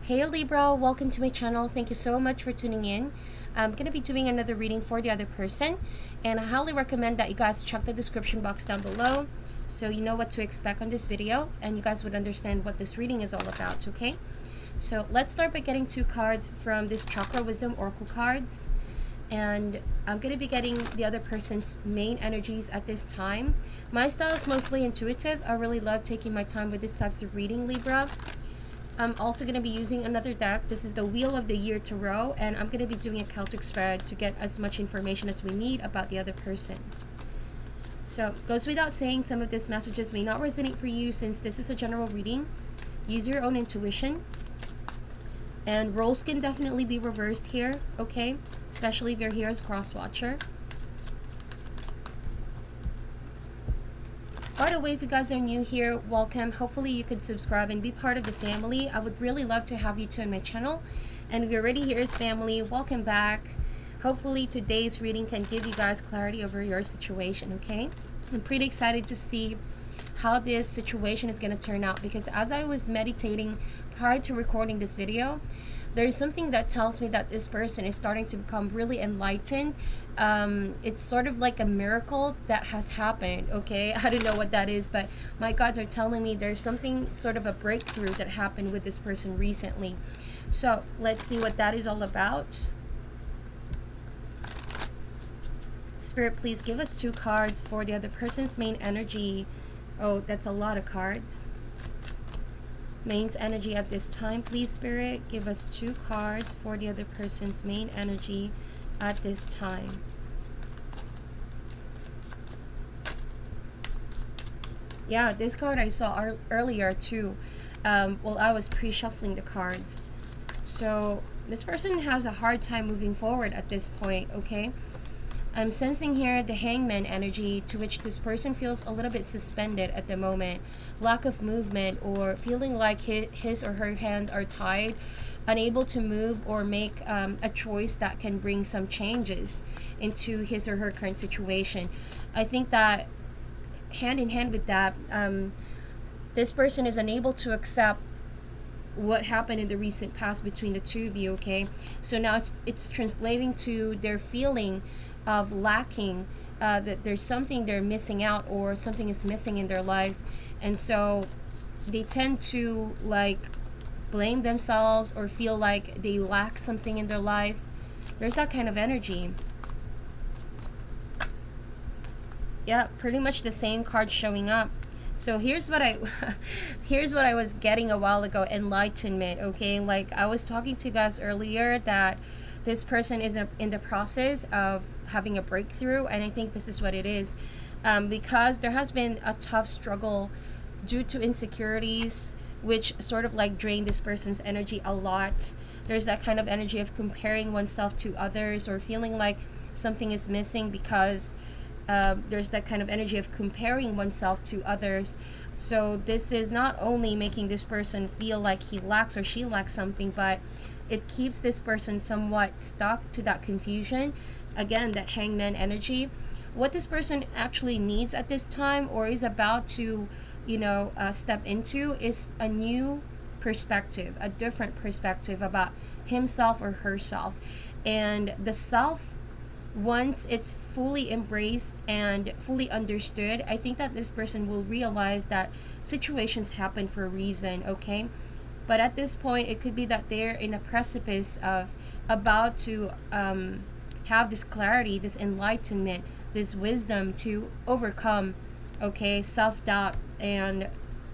Hey Libra, welcome to my channel. Thank you so much for tuning in. I'm going to be doing another reading for the other person, and I highly recommend that you guys check the description box down below so you know what to expect on this video and you guys would understand what this reading is all about, okay? So let's start by getting two cards from this Chakra Wisdom Oracle cards, and I'm going to be getting the other person's main energies at this time. My style is mostly intuitive. I really love taking my time with this types of reading, Libra. I'm also going to be using another deck. This is the Wheel of the Year Tarot, and I'm going to be doing a Celtic spread to get as much information as we need about the other person. So, it goes without saying, some of these messages may not resonate for you since this is a general reading. Use your own intuition. And roles can definitely be reversed here, okay? Especially if you're here as cross-watcher. By the way, if you guys are new here, welcome. Hopefully you could subscribe and be part of the family. I would really love to have you too on my channel. And if you're already here as family, welcome back. Hopefully today's reading can give you guys clarity over your situation, okay? I'm pretty excited to see how this situation is going to turn out, because as I was meditating prior to recording this video, there's something that tells me that this person is starting to become really enlightened. It's sort of like a miracle that has happened, okay? I don't know what that is, but my gods are telling me there's something, sort of a breakthrough that happened with this person recently. So let's see what that is all about. Spirit, please give us two cards for the other person's main energy. Oh, that's a lot of cards. Main's energy at this time, please, Spirit. Give us two cards for the other person's main energy at this time. Yeah, this card I saw earlier too. While I was pre-shuffling the cards. So this person has a hard time moving forward at this point, okay? I'm sensing here the Hangman energy, to which this person feels a little bit suspended at the moment. Lack of movement, or feeling like his or her hands are tied, unable to move or make a choice that can bring some changes into his or her current situation. I think that hand in hand with that, this person is unable to accept what happened in the recent past between the two of you, okay? So now it's translating to their feeling of lacking, that there's something they're missing out, or something is missing in their life, and so they tend to like blame themselves or feel like they lack something in their life. There's that kind of energy. Yeah, pretty much the same card showing up. So here's what I was getting a while ago: enlightenment, okay? Like I was talking to you guys earlier that this person is in the process of having a breakthrough, and I think this is what it is, because there has been a tough struggle due to insecurities, which sort of like drained this person's energy a lot. There's that kind of energy of comparing oneself to others, or feeling like something is missing because there's that kind of energy of comparing oneself to others. So this is not only making this person feel like he lacks or she lacks something, but it keeps this person somewhat stuck to that confusion. Again, that Hangman energy. What this person actually needs at this time, or is about to, step into, is a new perspective, a different perspective about himself or herself. And the self, once it's fully embraced and fully understood, I think that this person will realize that situations happen for a reason, okay? But at this point, it could be that they're in a precipice of about to have this clarity, this enlightenment, this wisdom to overcome, okay, self-doubt and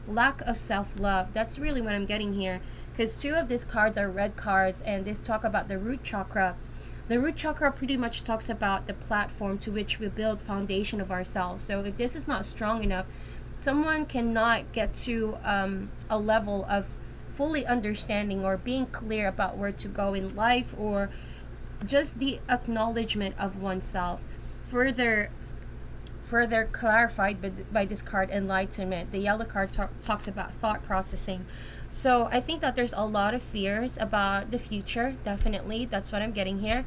lack of self-love. That's really what I'm getting here, because two of these cards are red cards, and this talk about the root chakra. The root chakra pretty much talks about the platform to which we build foundation of ourselves. So if this is not strong enough, someone cannot get to a level of fully understanding or being clear about where to go in life, or just the acknowledgement of oneself. Further clarified by this card, enlightenment. The yellow card talks about thought processing. So I think that there's a lot of fears about the future. Definitely, that's what I'm getting here.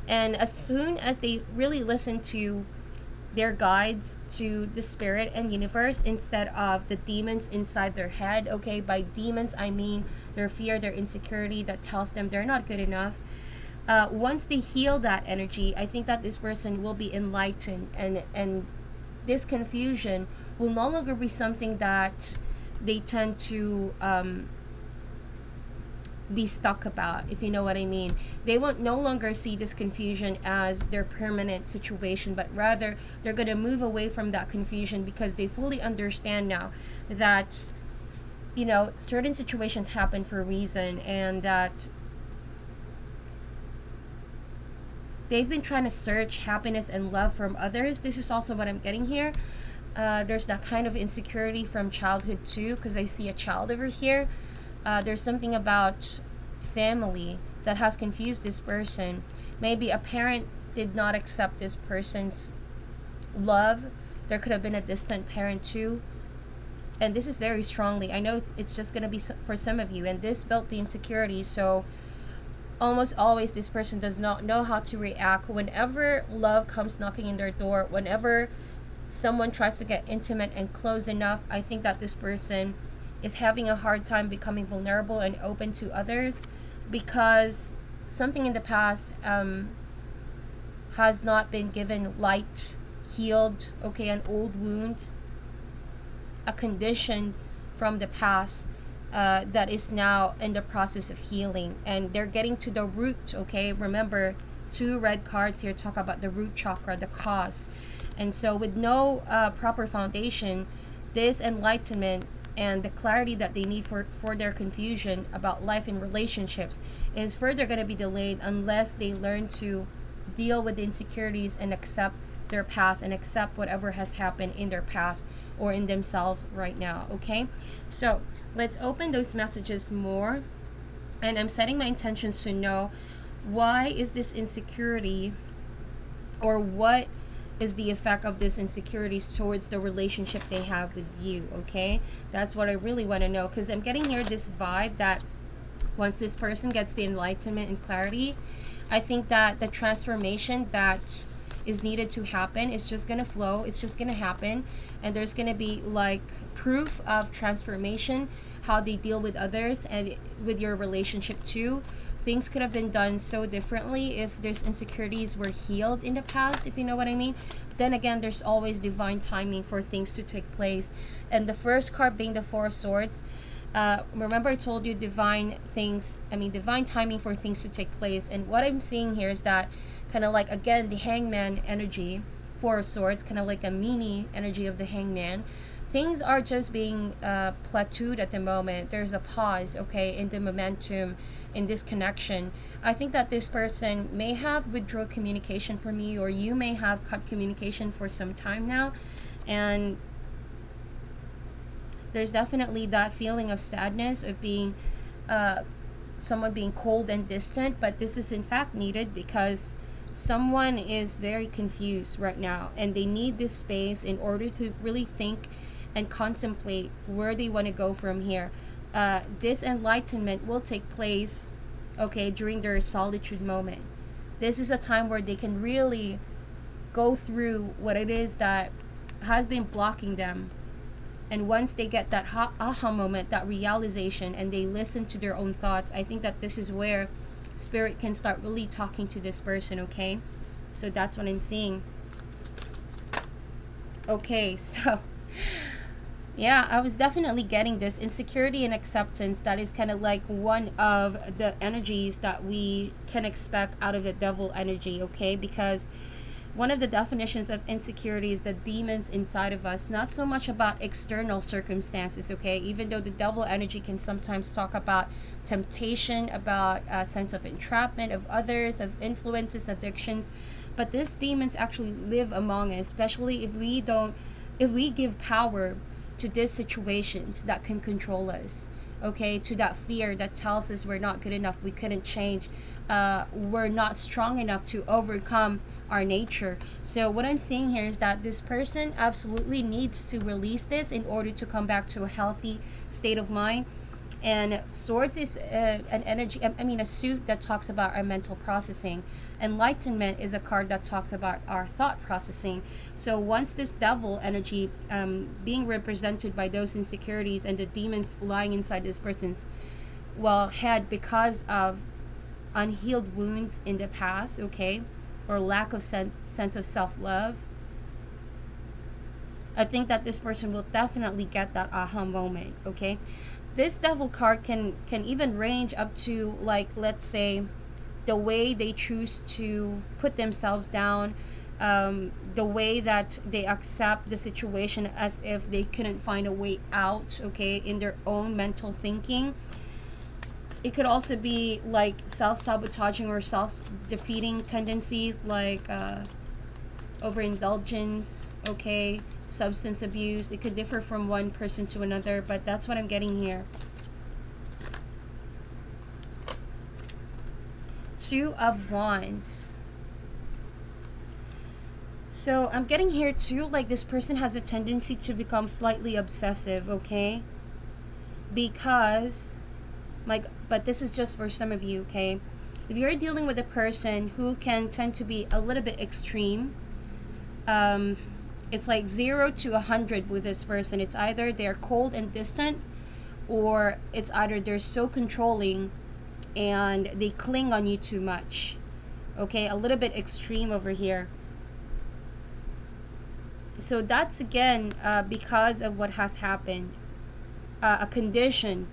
And as soon as they really listen to their guides to the spirit and universe instead of the demons inside their head. Okay, by demons I mean their fear, their insecurity that tells them they're not good enough. Once they heal that energy, I think that this person will be enlightened, and this confusion will no longer be something that they tend to be stuck about, if you know what I mean. They won't no longer see this confusion as their permanent situation, but rather they're going to move away from that confusion because they fully understand now that, you know, certain situations happen for a reason, and that they've been trying to search happiness and love from others. This is also what I'm getting here. There's that kind of insecurity from childhood too, because I see a child over here. There's something about family that has confused this person. Maybe a parent did not accept this person's love. There could have been a distant parent too. And this is very strongly, I know it's just going to be for some of you, and this built the insecurity. So almost always this person does not know how to react whenever love comes knocking in their door. Whenever someone tries to get intimate and close enough, I think that this person is having a hard time becoming vulnerable and open to others, because something in the past has not been given light, healed, okay, an old wound, a condition from the past that is now in the process of healing, and they're getting to the root. Okay, remember, 2 red cards here talk about the root chakra, the cause. And so with no proper foundation, this enlightenment and the clarity that they need for their confusion about life and relationships is further going to be delayed unless they learn to deal with the insecurities and accept their past and accept whatever has happened in their past or in themselves right now. Okay, so let's open those messages more, and I'm setting my intentions to know why is this insecurity, or what is the effect of this insecurities towards the relationship they have with you. Okay, that's what I really want to know, because I'm getting here this vibe that once this person gets the enlightenment and clarity, I think that the transformation that is needed to happen is just going to flow. It's just going to happen, and there's going to be like proof of transformation, how they deal with others and with your relationship too. Things could have been done so differently if there's insecurities were healed in the past, if you know what I mean. But then again, there's always divine timing for things to take place. And the first card being the 4 of Swords, remember I told you divine timing for things to take place. And what I'm seeing here is that kind of like, again, the Hangman energy, 4 of Swords, kind of like a mini energy of the Hangman. Things are just being plateaued at the moment. There's a pause, okay, in the momentum, in this connection. I think that this person may have withdrawn communication from you, or you may have cut communication for some time now. And there's definitely that feeling of sadness of being someone being cold and distant, but this is in fact needed because someone is very confused right now, and they need this space in order to really think and contemplate where they want to go from here. This enlightenment will take place, okay, during their solitude moment. This is a time where they can really go through what it is that has been blocking them. And once they get that aha moment, that realization, and they listen to their own thoughts, I think that this is where Spirit can start really talking to this person, okay? So that's what I'm seeing. Okay, so yeah, I was definitely getting this insecurity and acceptance. That is kind of like one of the energies that we can expect out of the devil energy, okay? Because one of the definitions of insecurity is the demons inside of us, not so much about external circumstances, okay? Even though the devil energy can sometimes talk about temptation, about a sense of entrapment of others, of influences, addictions, but these demons actually live among us, especially if we give power to these situations that can control us, okay? To that fear that tells us we're not good enough, we couldn't change, we're not strong enough to overcome our nature. So what I'm seeing here is that this person absolutely needs to release this in order to come back to a healthy state of mind, And swords is an energy, I mean, a suit that talks about our mental processing. Enlightenment is a card that talks about our thought processing. So once this devil energy being represented by those insecurities and the demons lying inside this person's, well, head because of unhealed wounds in the past, okay, or lack of sense of self-love, I think that this person will definitely get that aha moment, okay? This devil card can even range up to, like, let's say, the way they choose to put themselves down, the way that they accept the situation as if they couldn't find a way out, okay, in their own mental thinking. It could also be like self-sabotaging or self-defeating tendencies, like overindulgence, okay, substance abuse. It could differ from one person to another, but that's what I'm getting here. Two of Wands. So I'm getting here too, like this person has a tendency to become slightly obsessive, okay? Because, like, but this is just for some of you, okay? If you're dealing with a person who can tend to be a little bit extreme, it's like 0 to 100 with this person. It's either they're cold and distant, or it's either they're so controlling and they cling on you too much. Okay, a little bit extreme over here. So that's again because of what has happened. A condition.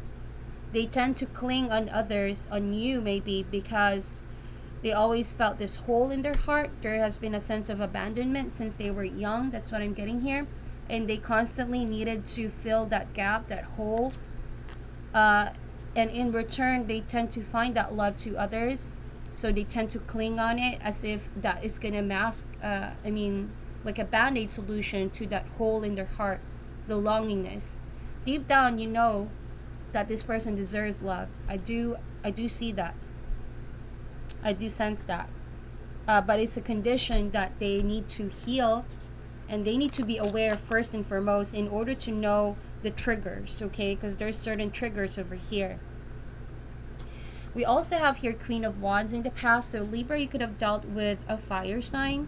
They tend to cling on others, on you maybe, because they always felt this hole in their heart. There has been a sense of abandonment since they were young. That's what I'm getting here. And they constantly needed to fill that gap, that hole. And in return, they tend to find that love to others. So they tend to cling on it as if that is going to mask, like a band-aid solution to that hole in their heart, the longingness. Deep down, you know that this person deserves love. I do see that. I do sense that. But it's a condition that they need to heal, and they need to be aware first and foremost in order to know the triggers, okay? Because there's certain triggers over here. We also have here Queen of Wands in the past. So Libra, you could have dealt with a fire sign,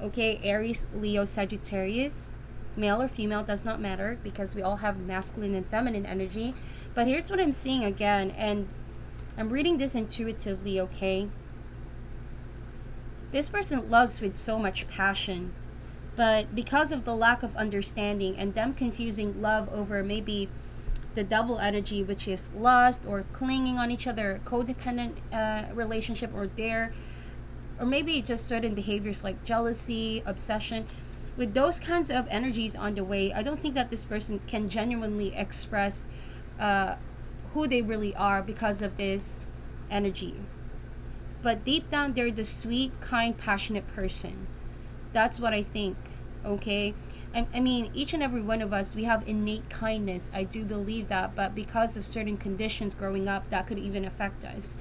okay? Aries, Leo, Sagittarius. Male or female does not matter, because we all have masculine and feminine energy. But here's what I'm seeing again, and I'm reading this intuitively, okay? This person loves with so much passion, but because of the lack of understanding and them confusing love over maybe the devil energy, which is lust or clinging on each other, codependent relationship, or maybe just certain behaviors like jealousy, obsession. With those kinds of energies on the way, I don't think that this person can genuinely express who they really are because of this energy. But deep down, they're the sweet, kind, passionate person. That's what I think, okay? I mean, each and every one of us, we have innate kindness. I do believe that, but because of certain conditions growing up, that could even affect us.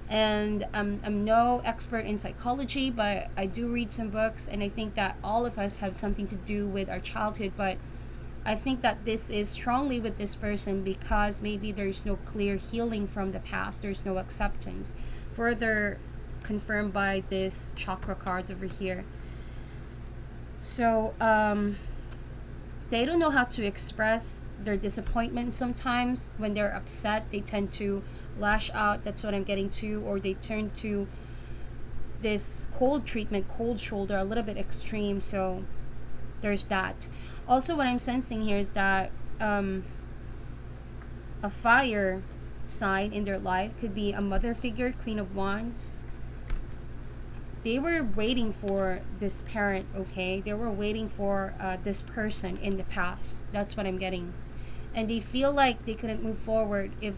And I'm no expert in psychology, but I do read some books, and I think that all of us have something to do with our childhood. But I think that this is strongly with this person because maybe there's no clear healing from the past. There's no acceptance. Further confirmed by this chakra cards over here. So they don't know how to express their disappointment sometimes. When they're upset, they tend to lash out. That's what I'm getting to. Or they turn to this cold treatment, cold shoulder, a little bit extreme. So there's that. Also, what I'm sensing here is that a fire sign in their life could be a mother figure, Queen of Wands. They were waiting for this parent, okay? They were waiting for this person in the past. That's what I'm getting. And they feel like they couldn't move forward if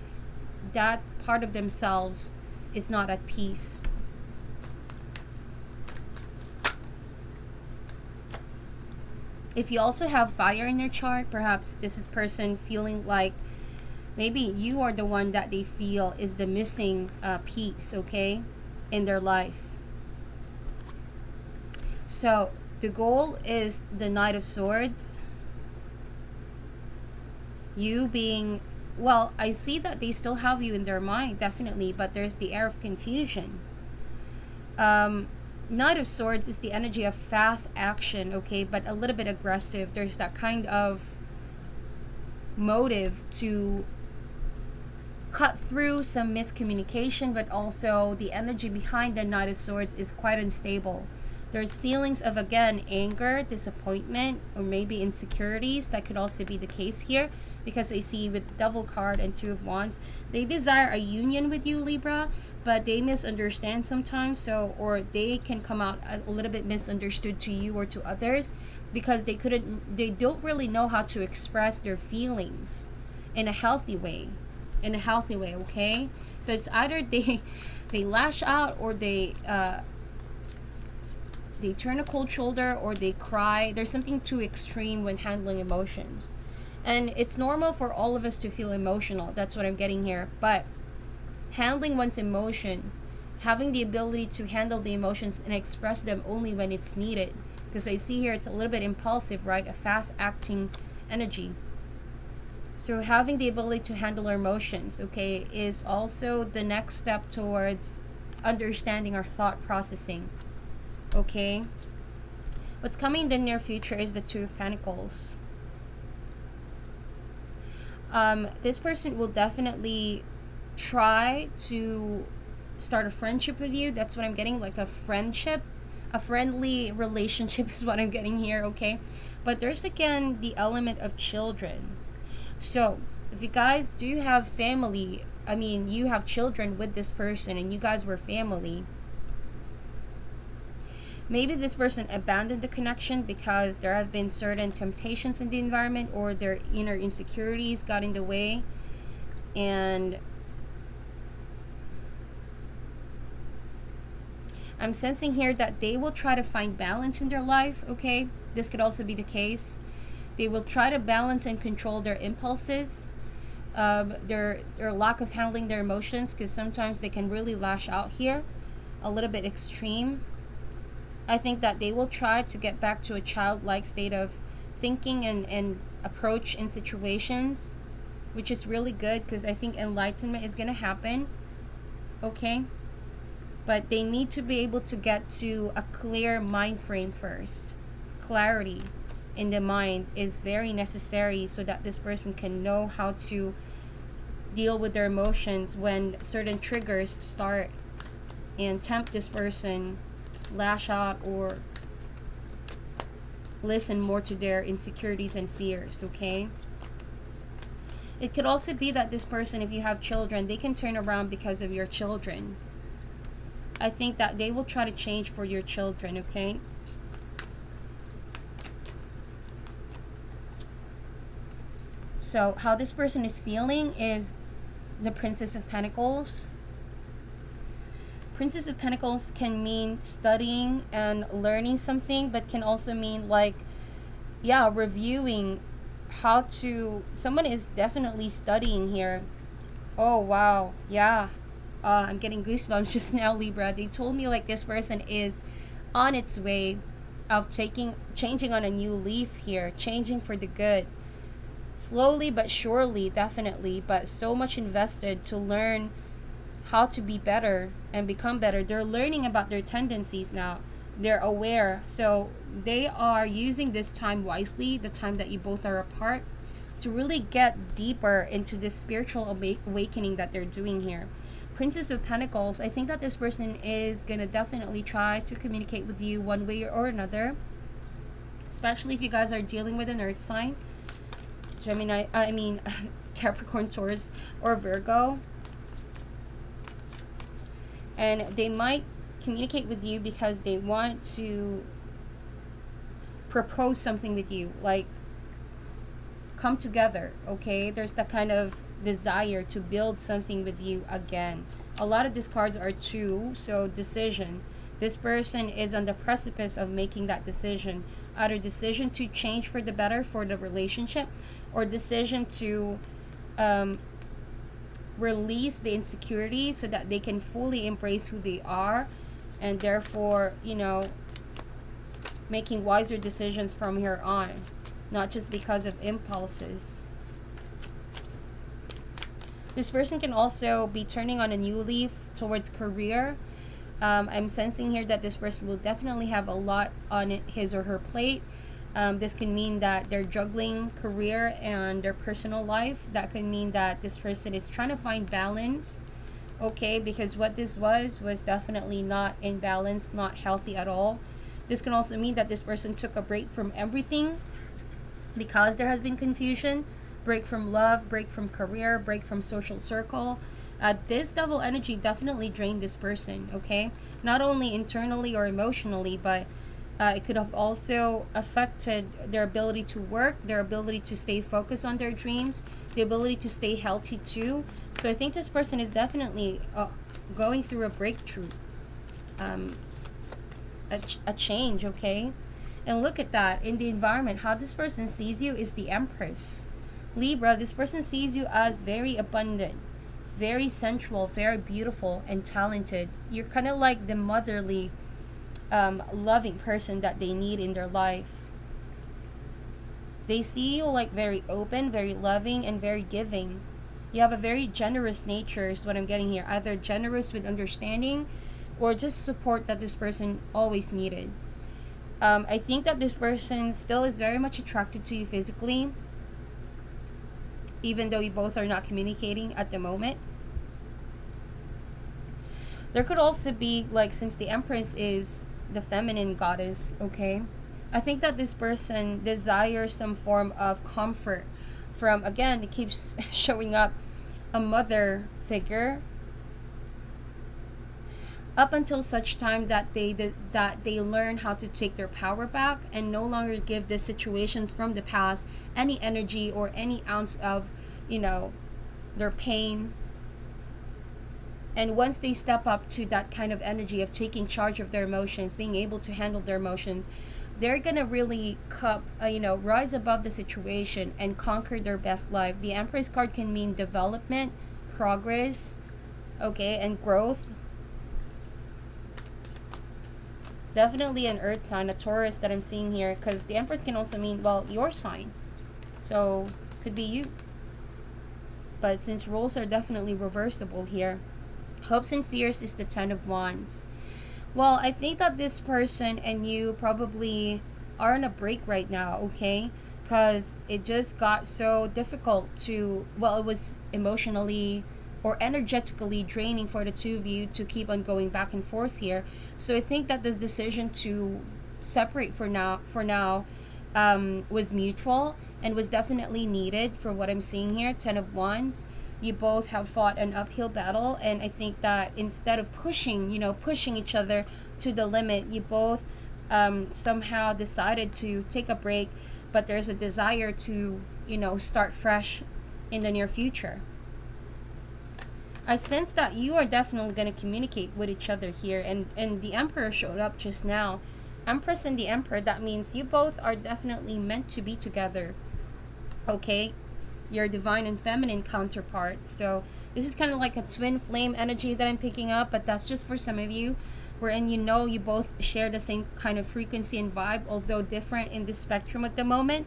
that part of themselves is not at peace. If you also have fire in your chart, perhaps this is person feeling like maybe you are the one that they feel is the missing piece, okay, in their life. So the goal is the Knight of Swords. You being well, I see that they still have you in their mind, definitely, but there's the air of confusion. Knight of Swords is the energy of fast action, okay, but a little bit aggressive. There's that kind of motive to cut through some miscommunication, but also the energy behind the Knight of Swords is quite unstable. There's feelings of, again, anger, disappointment, or maybe insecurities. That could also be the case here, because I see with the Devil card and Two of Wands, they desire a union with you, Libra, but they misunderstand sometimes, so, or they can come out a little bit misunderstood to you or to others, because they don't really know how to express their feelings in a healthy way. Okay, so it's either they lash out, or they turn a cold shoulder, or they cry. There's something too extreme when handling emotions, and it's normal for all of us to feel emotional. That's what I'm getting here. But handling one's emotions, having the ability to handle the emotions and express them only when it's needed, because I see here it's a little bit impulsive, right? A fast acting energy. So having the ability to handle our emotions, okay, is also the next step towards understanding our thought processing. Okay, what's coming in the near future is the Two of Pentacles. This person will definitely try to start a friendship with you. That's what I'm getting, like a friendship, a friendly relationship is what I'm getting here, okay? But there's again the element of children. So if you guys do have family, I mean, you have children with this person and you guys were family, maybe this person abandoned the connection because there have been certain temptations in the environment, or their inner insecurities got in the way. And I'm sensing here that they will try to find balance in their life, okay? This could also be the case. They will try to balance and control their impulses, their lack of handling their emotions, because sometimes they can really lash out here, a little bit extreme. I think that they will try to get back to a childlike state of thinking and approach in situations, which is really good, because I think enlightenment is going to happen, okay? But they need to be able to get to a clear mind frame first. Clarity in the mind is very necessary so that this person can know how to deal with their emotions when certain triggers start and tempt this person lash out or listen more to their insecurities and fears, okay? It could also be that this person, if you have children, they can turn around because of your children. I think that they will try to change for your children, okay? So how this person is feeling is the Princess of Pentacles. Princess of Pentacles can mean studying and learning something, but can also mean like, yeah, reviewing how to, someone is definitely studying here. Oh, wow. Yeah. I'm getting goosebumps just now, Libra. They told me like this person is on its way of changing on a new leaf here, changing for the good. Slowly but surely, definitely, but so much invested to learn how to be better and become better. They're learning about their tendencies now. They're aware. So they are using this time wisely, the time that you both are apart, to really get deeper into this spiritual awakening that they're doing here. Princess of Pentacles, I think that this person is going to definitely try to communicate with you one way or another, especially if you guys are dealing with an earth sign. Gemini, I mean, Capricorn, Taurus, or Virgo. And they might communicate with you because they want to propose something with you, like come together, okay? There's that kind of desire to build something with you again. A lot of these cards are two, so decision. This person is on the precipice of making that decision, either decision to change for the better for the relationship, or decision to release the insecurity so that they can fully embrace who they are, and therefore, you know, making wiser decisions from here on, not just because of impulses. This person can also be turning on a new leaf towards career. I'm sensing here that this person will definitely have a lot on his or her plate. This can mean that they're juggling career and their personal life. That could mean that this person is trying to find balance, okay? Because what this was definitely not in balance, not healthy at all. This can also mean that this person took a break from everything because there has been confusion. Break from love, break from career, break from social circle. This double energy definitely drained this person, okay? Not only internally or emotionally, but it could have also affected their ability to work, their ability to stay focused on their dreams, the ability to stay healthy too. So I think this person is definitely going through a breakthrough, a change, okay? And look at that in the environment. How this person sees you is the Empress. Libra, this person sees you as very abundant, very sensual, very beautiful, and talented. You're kind of like the motherly, loving person that they need in their life. They see you like very open, very loving, and very giving. You have a very generous nature is what I'm getting here. Either generous with understanding or just support that this person always needed. I think that this person still is very much attracted to you physically, even though you both are not communicating at the moment. There could also be, like, since the Empress is the feminine goddess, okay? I think that this person desires some form of comfort from, again, it keeps showing up, a mother figure, up until such time that they learn how to take their power back and no longer give the situations from the past any energy or any ounce of, their pain. And once they step up to that kind of energy of taking charge of their emotions, being able to handle their emotions, they're gonna really rise above the situation and conquer their best life. The Empress card can mean development, progress, okay, and growth. Definitely an earth sign, a Taurus that I'm seeing here, because the Empress can also mean, well, your sign. So, could be you. But since roles are definitely reversible here, hopes and fears is the 10 of Wands. Well, I think that this person and you probably are on a break right now, okay? Because it just got so difficult to, well, it was emotionally or energetically draining for the two of you to keep on going back and forth here. So I think that this decision to separate for now was mutual and was definitely needed for what I'm seeing here. 10 of Wands. You both have fought an uphill battle, and I think that instead of pushing each other to the limit, you both somehow decided to take a break, but there's a desire to start fresh in the near future. I sense that you are definitely going to communicate with each other here, and the Emperor showed up just now. Empress and the Emperor, that means you both are definitely meant to be together, okay? Your divine and feminine counterparts. So this is kind of like a twin flame energy that I'm picking up, but that's just for some of you, wherein you both share the same kind of frequency and vibe, although different in the spectrum at the moment.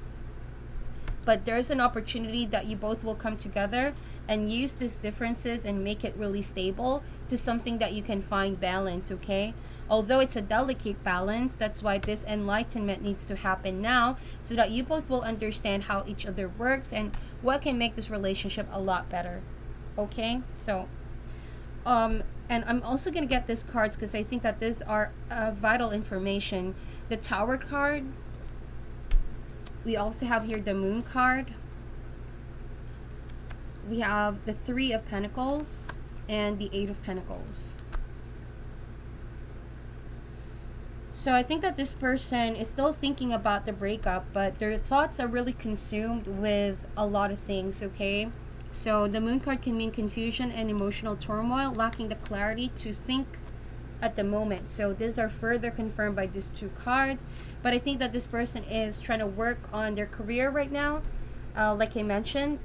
But there's an opportunity that you both will come together and use these differences and make it really stable to something that you can find balance, okay? Although it's a delicate balance, that's why this enlightenment needs to happen now, so that you both will understand how each other works and what can make this relationship a lot better, okay? So, and I'm also gonna get these cards because I think that these are vital information. The Tower card. We also have here the Moon card. We have the 3 of Pentacles and the 8 of Pentacles. So I think that this person is still thinking about the breakup, but their thoughts are really consumed with a lot of things, okay? So the Moon card can mean confusion and emotional turmoil, lacking the clarity to think at the moment. So these are further confirmed by these 2 cards. But I think that this person is trying to work on their career right now. Like I mentioned,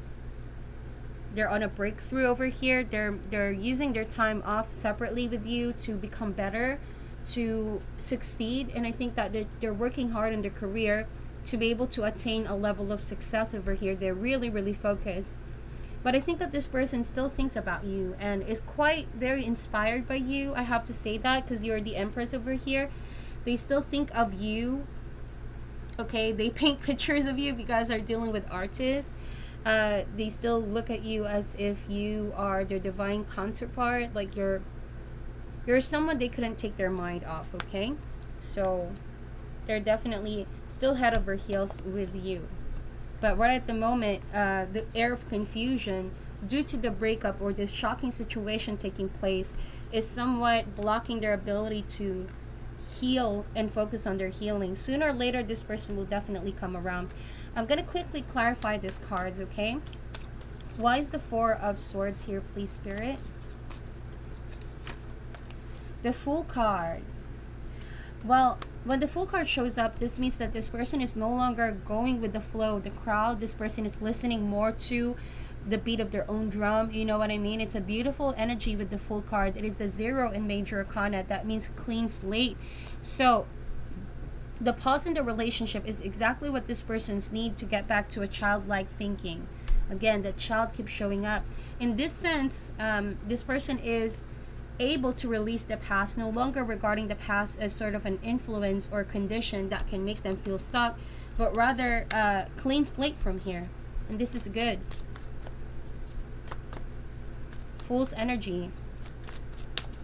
they're on a breakthrough over here. They're using their time off separately with you to become better, to succeed. And I think that they're working hard in their career to be able to attain a level of success over here. They're really, really focused. But I think that this person still thinks about you and is quite very inspired by you. I have to say that because you're the Empress over here. They still think of you. Okay, they paint pictures of you if you guys are dealing with artists. They still look at you as if you are their divine counterpart. Like you're someone they couldn't take their mind off. Okay, so they're definitely still head over heels with you. But right at the moment, the air of confusion due to the breakup or this shocking situation taking place is somewhat blocking their ability to heal and focus on their healing. Sooner or later, this person will definitely come around. I'm going to quickly clarify these cards, okay? Why is the Four of Swords here, please, Spirit? The Fool card. Well, when the Fool card shows up, this means that this person is no longer going with the flow, the crowd. This person is listening more to the beat of their own drum. You know what I mean? It's a beautiful energy with the Fool card. It is the 0 in Major Arcana. That means clean slate. So the pause in the relationship is exactly what this person's need to get back to a childlike thinking. Again, the child keeps showing up. In this sense, this person is able to release the past, no longer regarding the past as sort of an influence or condition that can make them feel stuck, but rather clean slate from here. And this is good. Fool's energy.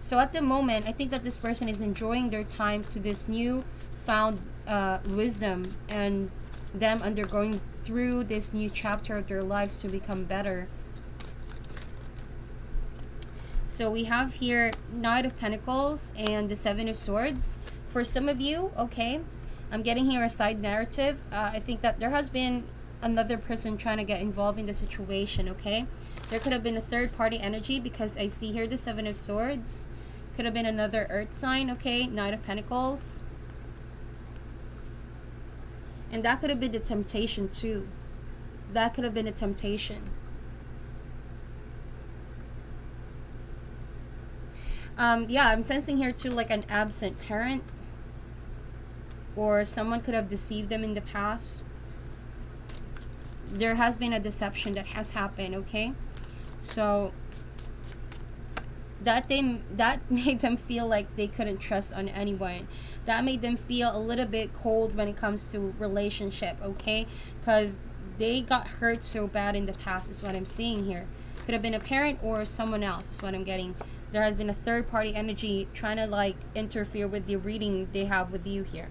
So at the moment, I think that this person is enjoying their time to this new found wisdom and them undergoing through this new chapter of their lives to become better. So we have here Knight of Pentacles and the Seven of Swords. For some of you, okay, I'm getting here a side narrative. I think that there has been another person trying to get involved in the situation, okay? There could have been a third party energy because I see here the Seven of Swords. Could have been another earth sign, okay? Knight of Pentacles. And that could have been the temptation too. That could have been a temptation. Yeah, I'm sensing here too like an absent parent. Or someone could have deceived them in the past. There has been a deception that has happened, okay? So that made them feel like they couldn't trust on anyone. That made them feel a little bit cold when it comes to relationship, okay? Because they got hurt so bad in the past is what I'm seeing here. Could have been a parent or someone else is what I'm getting. There has been a third party energy trying to like interfere with the reading they have with you here.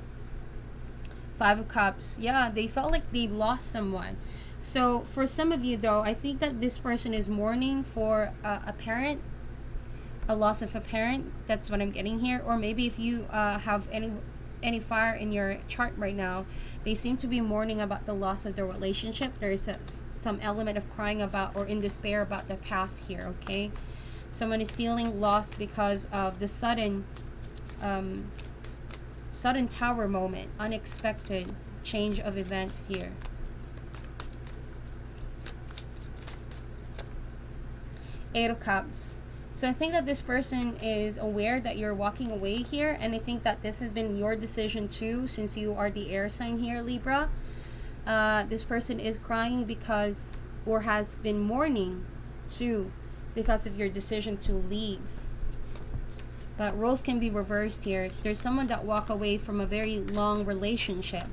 Five of Cups. Yeah, they felt like they lost someone. So for some of you though, I think that this person is mourning for a parent, a loss of a parent. That's what I'm getting here. Or maybe if you have any fire in your chart right now, they seem to be mourning about the loss of the relationship. There is some element of crying about or in despair about the past here, okay? Someone is feeling lost because of the sudden tower moment, unexpected change of events here. Eight of Cups. So I think that this person is aware that you're walking away here, and I think that this has been your decision too, since you are the air sign here, Libra. This person is crying because, or has been mourning too, because of your decision to leave. But roles can be reversed here. There's someone that walked away from a very long relationship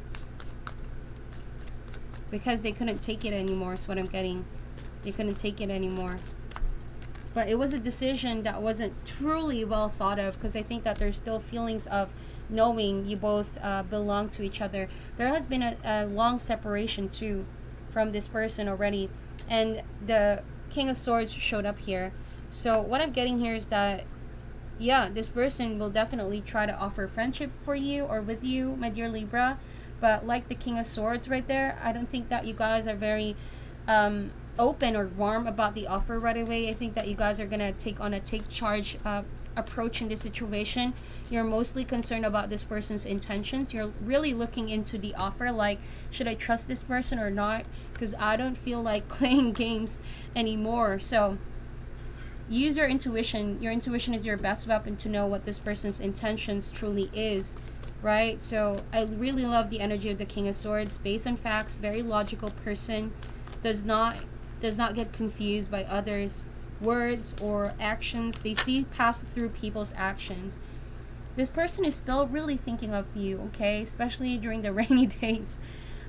because they couldn't take it anymore is what I'm getting. They couldn't take it anymore. But it was a decision that wasn't truly well thought of, because I think that there's still feelings of knowing you both belong to each other. There has been a long separation too from this person already, and the King of Swords showed up here. So what I'm getting here is that, yeah, this person will definitely try to offer friendship for you or with you, my dear Libra. But like the King of Swords right there, I don't think that you guys are very open or warm about the offer right away. I think that you guys are gonna take on a take charge approach in this situation. You're mostly concerned about this person's intentions. You're really looking into the offer, like, should I trust this person or not? Because I don't feel like playing games anymore. So use your intuition. Your intuition is your best weapon to know what this person's intentions truly is, right? So I really love the energy of the King of Swords. Based on facts, very logical person. Does not does not get confused by others' words or actions. They see past through people's actions. This person is still really thinking of you, okay? Especially during the rainy days.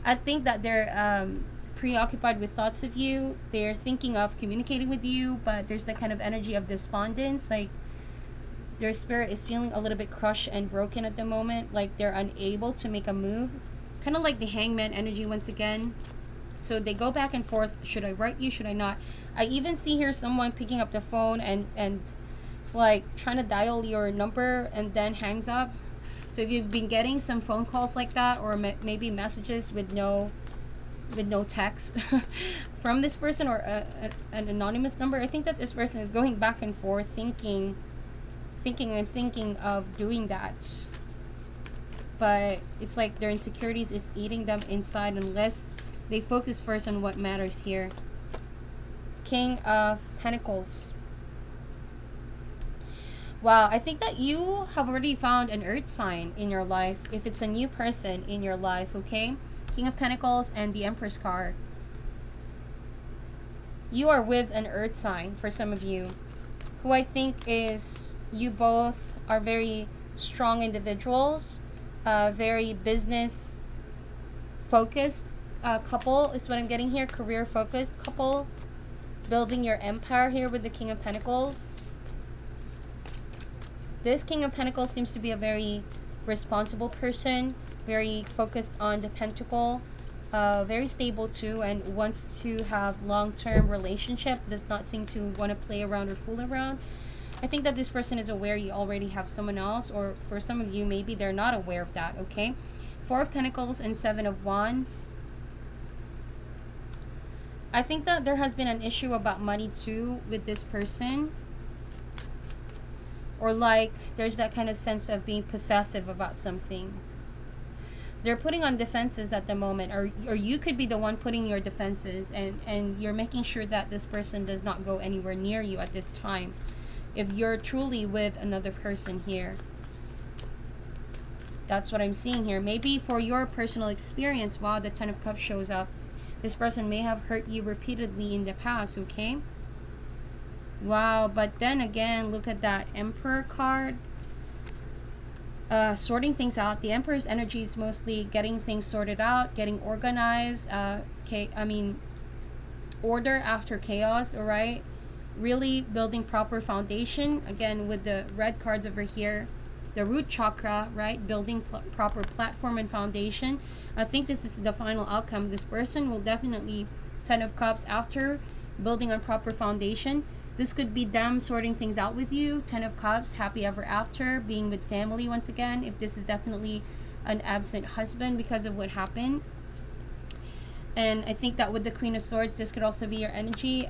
I think that they're preoccupied with thoughts of you. They're thinking of communicating with you, but there's that kind of energy of despondence. Like their spirit is feeling a little bit crushed and broken at the moment. Like they're unable to make a move. Kind of like the hangman energy once again. So they go back and forth. Should I write you? Should I not? I even see here someone picking up the phone and it's like trying to dial your number and then hangs up. So if you've been getting some phone calls like that, or maybe messages with no text from this person, or an anonymous number, I think that this person is going back and forth thinking of doing that. But it's like their insecurities is eating them inside unless they focus first on what matters here. King of Pentacles. Wow, I think that you have already found an earth sign in your life, if it's a new person in your life, okay? King of Pentacles and the Empress card. You are with an earth sign for some of you, who I think is, you both are very strong individuals, very business focused couple is what I'm getting here. Career focused couple, building your empire here with the King of Pentacles. This King of Pentacles seems to be a very responsible person, very focused on the pentacle, very stable too, and wants to have long-term relationship, does not seem to want to play around or fool around. I think that this person is aware you already have someone else, or for some of you, maybe they're not aware of that, okay? Four of Pentacles and Seven of Wands. I think that there has been an issue about money too with this person. Or like there's that kind of sense of being possessive about something. They're putting on defenses at the moment, or you could be the one putting your defenses, and you're making sure that this person does not go anywhere near you at this time, if you're truly with another person here. That's what I'm seeing here. Maybe for your personal experience, wow, the Ten of Cups shows up. This person may have hurt you repeatedly in the past, okay? Wow, but then again, look at that Emperor card. Sorting things out. The Emperor's energy is mostly getting things sorted out, getting organized. Order after chaos, alright? Really building proper foundation. Again, with the red cards over here. The root chakra, right? Building proper platform and foundation. I think this is the final outcome. This person will definitely, Ten of Cups, after building a proper foundation. This could be them sorting things out with you. Ten of Cups, happy ever after, being with family once again. If this is definitely an absent husband because of what happened. And I think that with the Queen of Swords, this could also be your energy.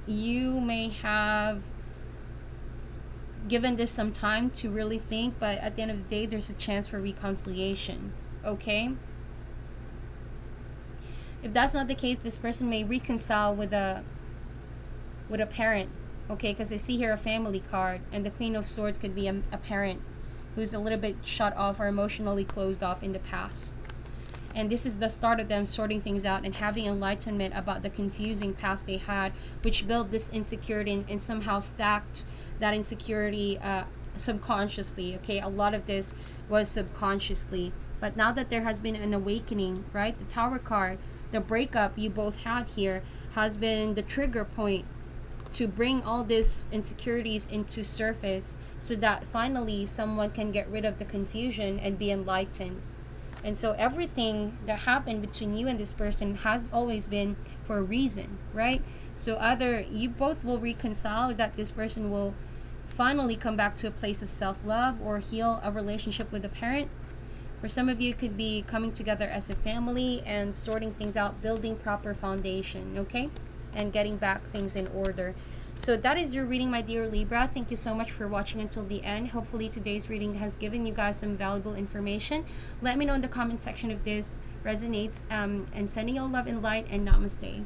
You may have given this some time to really think, but at the end of the day, there's a chance for reconciliation, okay? If that's not the case, this person may reconcile with a parent, okay? Because I see here a family card, and the Queen of Swords could be a parent who's a little bit shut off or emotionally closed off in the past. And this is the start of them sorting things out and having enlightenment about the confusing past they had, which built this insecurity and somehow stacked that insecurity subconsciously, okay? A lot of this was subconsciously. But now that there has been an awakening, right? The Tower card, the breakup you both had here has been the trigger point to bring all these insecurities into surface, so that finally someone can get rid of the confusion and be enlightened. And so everything that happened between you and this person has always been for a reason, right? So either you both will reconcile, that this person will finally come back to a place of self-love, or heal a relationship with a parent. For some of you, it could be coming together as a family and sorting things out, building proper foundation, okay? And getting back things in order. So that is your reading, my dear Libra. Thank you so much for watching until the end. Hopefully today's reading has given you guys some valuable information. Let me know in the comment section if this resonates. And sending you all love and light, and namaste.